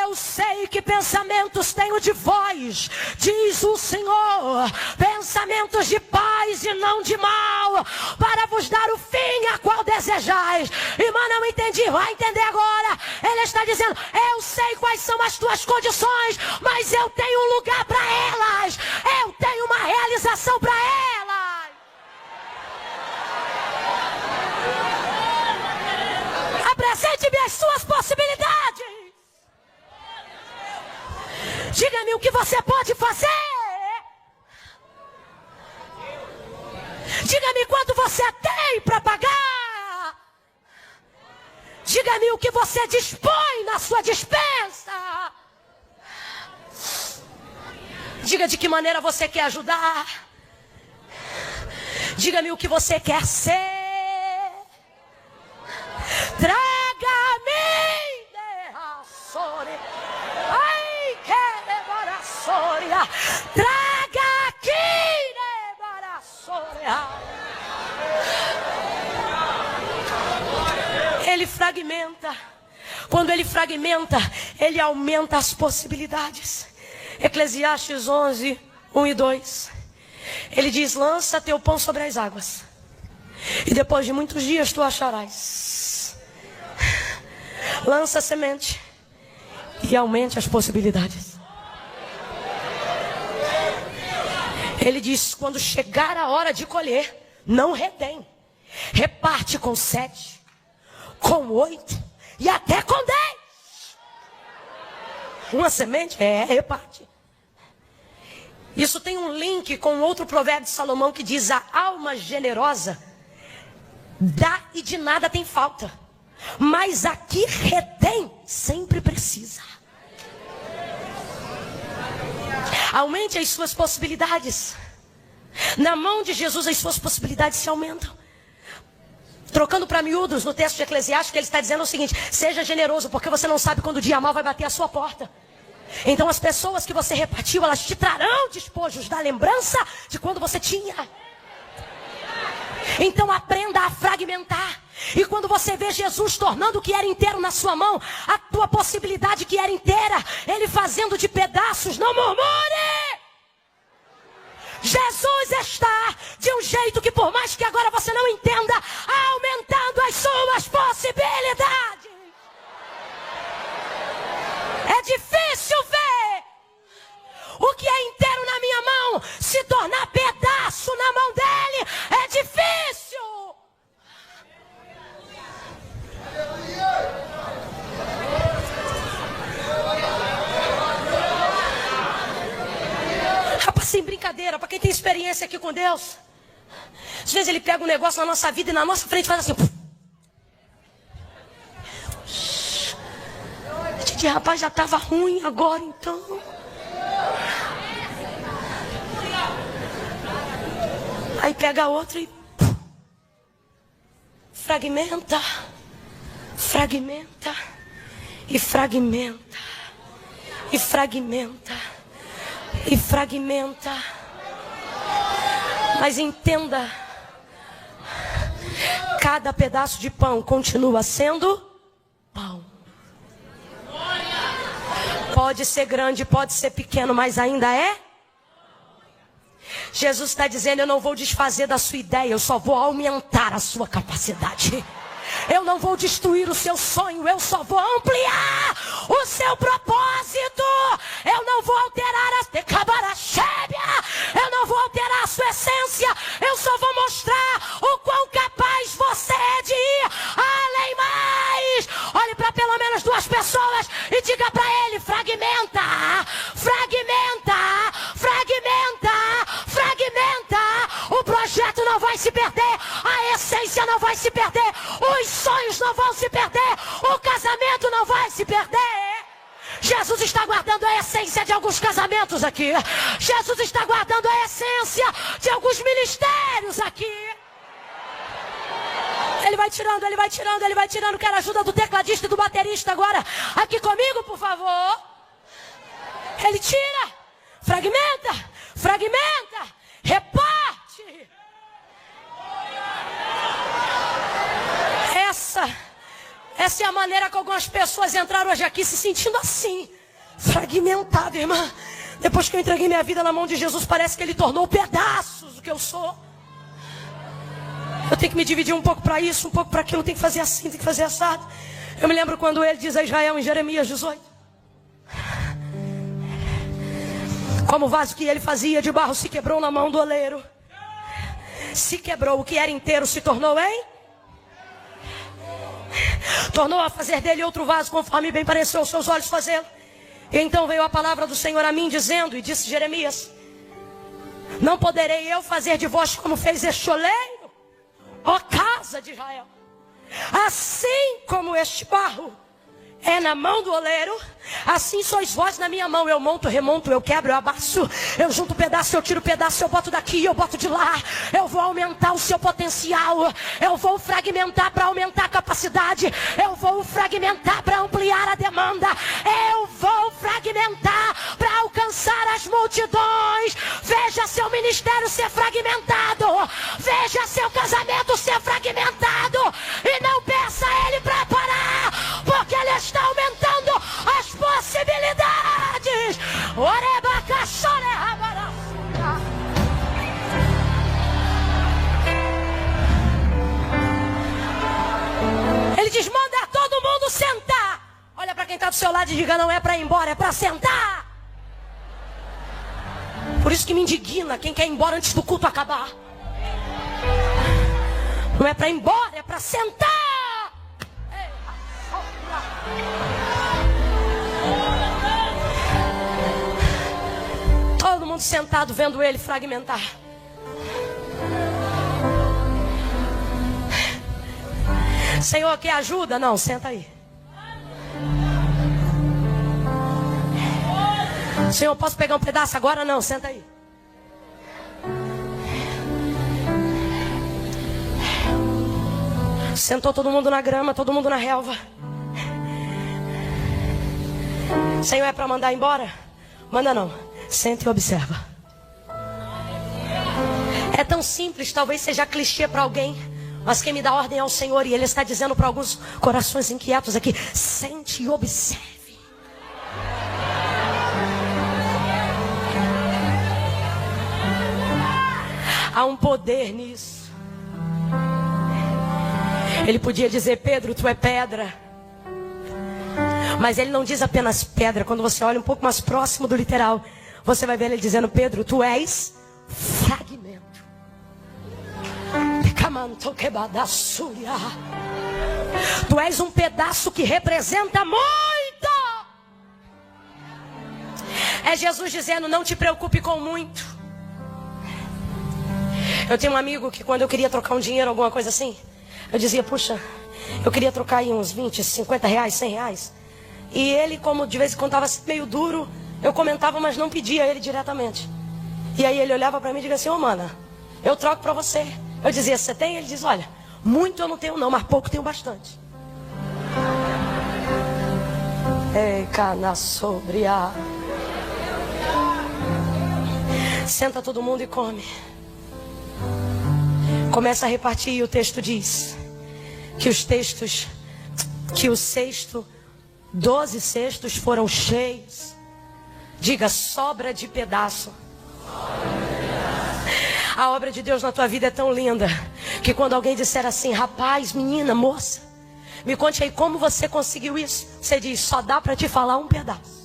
S1: Eu sei que pensamentos tenho de vós, diz o Senhor, pensamentos de paz e não de mal, para vos dar o fim a qual desejais. Irmã, não entendi, vai entender agora. Ele está dizendo, eu sei quais são as tuas condições, mas eu tenho um lugar para elas, eu tenho uma realização para elas. Apresente-me as suas possibilidades. que você pode fazer. Diga-me quanto você tem para pagar. Diga-me o que você dispõe na sua despensa. Diga de que maneira você quer ajudar. Diga-me o que você quer ser. Traga-me. Ai, que traga aqui. Ele fragmenta. Quando ele fragmenta, ele aumenta as possibilidades. Eclesiastes 11, 1 e 2. Ele diz: lança teu pão sobre as águas, e depois de muitos dias tu acharás. Lança a semente e aumente as possibilidades. Ele diz: quando chegar a hora de colher, não retém. Reparte com 7, com 8 e até com 10. Uma semente reparte. Isso tem um link com outro provérbio de Salomão que diz: a alma generosa dá e de nada tem falta, mas a que retém sempre precisa. Aumente as suas possibilidades. Na mão de Jesus as suas possibilidades se aumentam. Trocando para miúdos, no texto de Eclesiastes, que ele está dizendo o seguinte: seja generoso, porque você não sabe quando o dia mau vai bater a sua porta. Então as pessoas que você repartiu, elas te trarão despojos da lembrança de quando você tinha. Então aprenda a fragmentar. E quando você vê Jesus tornando o que era inteiro na sua mão, a tua possibilidade que era inteira, ele fazendo de pedaços, não murmure. Jesus está de um jeito que, por mais que agora você não entenda, aumentando as suas possibilidades. É difícil ver o que é inteiro na minha mão se tornar pedaço na mão dele. É difícil. Rapaz, sem brincadeira, para quem tem experiência aqui com Deus, às vezes ele pega um negócio na nossa vida e na nossa frente faz assim. Rapaz, já estava ruim agora então. Aí pega outro e fragmenta, fragmenta, e fragmenta, e fragmenta, e fragmenta. Mas entenda, cada pedaço de pão continua sendo pão. Pode ser grande, pode ser pequeno, mas ainda é. Jesus está dizendo: eu não vou desfazer da sua ideia, eu só vou aumentar a sua capacidade. Eu não vou destruir o seu sonho, eu só vou ampliar o seu propósito. Eu não vou alterar eu não vou alterar a sua essência. Eu só vou mostrar o quão capaz você é de ir além mais. Olhe para pelo menos 2 pessoas e diga para ele: fragmenta, fragmenta, fragmenta, fragmenta. O projeto não vai se perder, a essência não vai se perder, os sonhos não vão se perder, o casamento não vai se perder. Jesus está guardando a essência de alguns casamentos aqui. Jesus está guardando a essência de alguns ministérios aqui. Ele vai tirando, ele vai tirando, ele vai tirando. Quero a ajuda do tecladista e do baterista agora. Aqui comigo, por favor. Ele tira, fragmenta, fragmenta, reparte. Essa é a maneira que algumas pessoas entraram hoje aqui se sentindo assim, fragmentada, irmã. Depois que eu entreguei minha vida na mão de Jesus, parece que ele tornou pedaços o que eu sou. Eu tenho que me dividir um pouco para isso, um pouco para aquilo, tem que fazer assim, tem que fazer assado. Eu me lembro quando ele diz a Israel em Jeremias 18: como o vaso que ele fazia de barro se quebrou na mão do oleiro. Se quebrou, o que era inteiro se tornou, hein? Tornou a fazer dele outro vaso, conforme bem pareceu aos seus olhos fazê-lo. E então veio a palavra do Senhor a mim dizendo, e disse Jeremias: não poderei eu fazer de vós como fez este oleiro, ó casa de Israel. Assim como este barro é na mão do oleiro, assim sois vós na minha mão. Eu monto, remonto, eu quebro, eu abaço, eu junto pedaço, eu tiro pedaço, eu boto daqui, eu boto de lá. Eu vou aumentar o seu potencial, eu vou fragmentar para aumentar a capacidade, eu vou fragmentar para ampliar a demanda, eu vou fragmentar para alcançar as multidões. Veja seu ministério ser fragmentado, veja seu casamento ser fragmentado, e não peça a Ele para parar, porque Ele está aumentando as possibilidades. Ele diz: manda todo mundo sentar. Olha para quem está do seu lado e diga: não é para ir embora, é para sentar. Por isso que me indigna quem quer ir embora antes do culto acabar. Não é para ir embora, é para sentar. Todo mundo sentado vendo ele fragmentar. Senhor, quer ajuda? Não, senta aí. Senhor, posso pegar um pedaço agora? Não, senta aí. Sentou todo mundo na grama, todo mundo na relva. Senhor, é para mandar embora? Manda não, senta e observa. É tão simples, talvez seja clichê para alguém, mas quem me dá ordem é o Senhor, e Ele está dizendo para alguns corações inquietos aqui: sente e observe. Há um poder nisso. Ele podia dizer: Pedro, tu é pedra. Mas ele não diz apenas pedra. Quando você olha um pouco mais próximo do literal, você vai ver ele dizendo: Pedro, tu és fragmento. Tu és um pedaço que representa muito. É Jesus dizendo: não te preocupe com muito. Eu tenho um amigo que quando eu queria trocar um dinheiro, alguma coisa assim, eu dizia: puxa, eu queria trocar aí uns 20, 50 reais, 100 reais. E ele, como de vez em quando estava meio duro, eu comentava, mas não pedia a ele diretamente. E aí ele olhava para mim e dizia assim: ô mana, eu troco para você. Eu dizia: você tem? Ele diz: olha, muito eu não tenho não, mas pouco tenho bastante. Ei, cana sobre a... Senta todo mundo e come. Começa a repartir, e o texto diz que o cesto, 12 cestos foram cheios. Diga: sobra de pedaço. A obra de Deus na tua vida é tão linda que quando alguém disser assim: rapaz, menina, moça, me conte aí como você conseguiu isso, você diz: só dá para te falar um pedaço.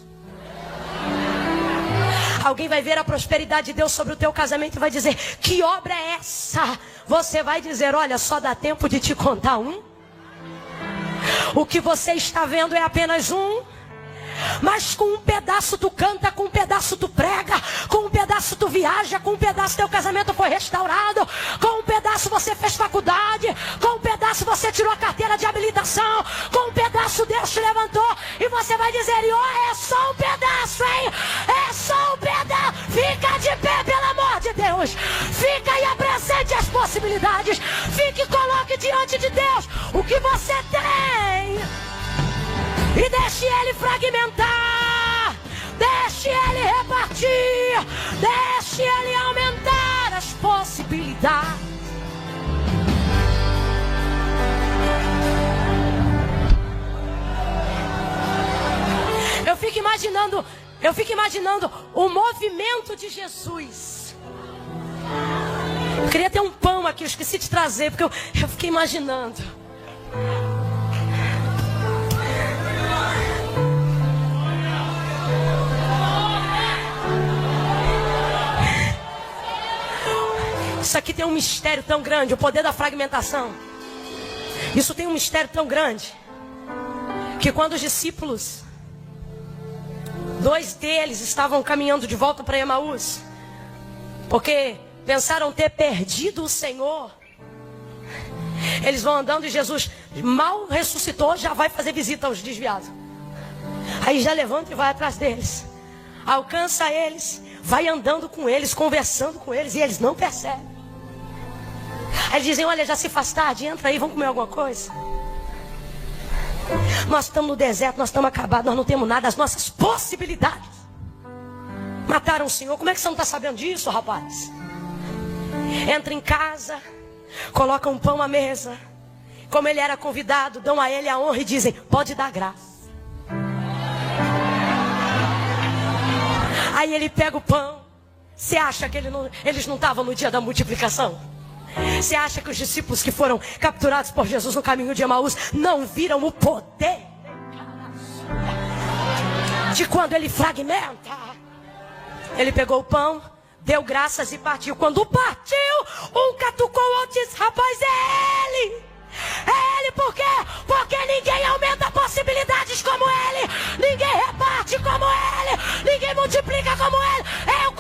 S1: Alguém vai ver a prosperidade de Deus sobre o teu casamento e vai dizer: que obra é essa? Você vai dizer: olha, só dá tempo de te contar um. O que você está vendo é apenas um. Mas com um pedaço tu canta, com um pedaço tu prega, com um pedaço tu viaja, com um pedaço teu casamento foi restaurado, com um pedaço você fez faculdade, com um pedaço você tirou a carteira de habilitação, com um pedaço Deus te levantou, e você vai dizer: ó, é só um pedaço, hein? É só um pedaço. Fica de pé, pelo amor de Deus. Fica e apresente as possibilidades. Fique e coloque diante de Deus o que você tem. E deixe Ele fragmentar, deixe Ele repartir, deixe Ele aumentar as possibilidades. Eu fico imaginando o movimento de Jesus. Eu queria ter um pão aqui, eu esqueci de trazer, porque eu fiquei imaginando. Isso aqui tem um mistério tão grande, o poder da fragmentação. Isso tem um mistério tão grande, que quando os discípulos 2 deles estavam caminhando de volta para Emaús, porque pensaram ter perdido o Senhor. Eles vão andando e Jesus mal ressuscitou, já vai fazer visita aos desviados. Aí já levanta e vai atrás deles, alcança eles, vai andando com eles, conversando com eles, e eles não percebem. Aí eles dizem: olha, já se faz tarde, entra aí, vamos comer alguma coisa. Nós estamos no deserto, nós estamos acabados, nós não temos nada, as nossas possibilidades mataram o Senhor. Como é que você não está sabendo disso, rapaz? Entra em casa, coloca um pão à mesa, como ele era convidado, dão a ele a honra e dizem: pode dar graça. Aí ele pega o pão. Você acha que eles não estavam no dia da multiplicação? Você acha que os discípulos que foram capturados por Jesus no caminho de Emaús não viram o poder de quando ele fragmenta? Ele pegou o pão, deu graças e partiu. Quando partiu, um catucou o outro e disse: rapaz, é ele! É ele, por quê? Porque ninguém aumenta possibilidades como ele, ninguém reparte como ele, ninguém multiplica como ele. É o